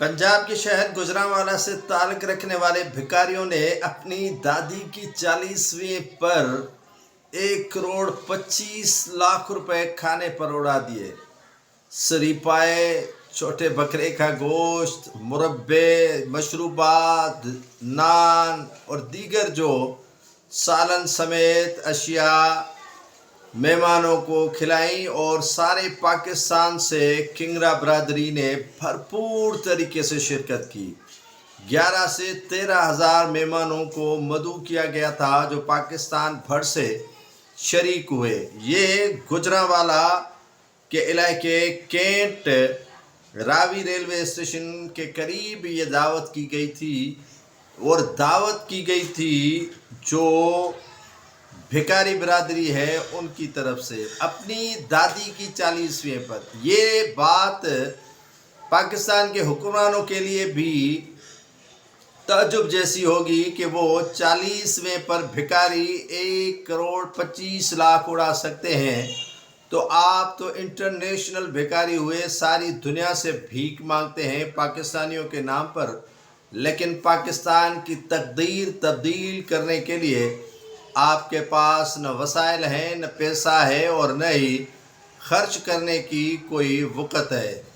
पंजाब के शहर गुजरांवाला से ताल्लुक़ रखने वाले भिखारियों ने अपनी दादी की 40वीं पर 1,25,00,000 रुपए खाने पर उड़ा दिए। शरीपाए, छोटे बकरे का गोश्त, मुरब्बे, मशरूबात, नान और दीगर जो सालन समेत अशिया मेहमानों को खिलाई और सारे पाकिस्तान से किंगरा बरादरी ने भरपूर तरीके से शिरकत की। 11 से 13,000 मेहमानों को मदऊ किया गया था जो पाकिस्तान भर से शरीक हुए। ये गुजरांवाला के इलाके केंट रावी रेलवे स्टेशन के करीब ये दावत की गई थी और दावत की गई थी जो भिखारी बरादरी है उनकी तरफ से अपनी दादी की 40वीं पर। ये बात पाकिस्तान के हुक्मरानों के लिए भी ताज्जुब जैसी होगी कि वो 40वें पर भिखारी 1,25,00,000 उड़ा सकते हैं, तो आप तो इंटरनेशनल भिखारी हुए, सारी दुनिया से भीख मांगते हैं पाकिस्तानियों के नाम पर, लेकिन पाकिस्तान की तकदीर तब्दील करने के लिए आपके पास न वसाइल हैं, न पैसा है और न ही खर्च करने की कोई वक़्त है।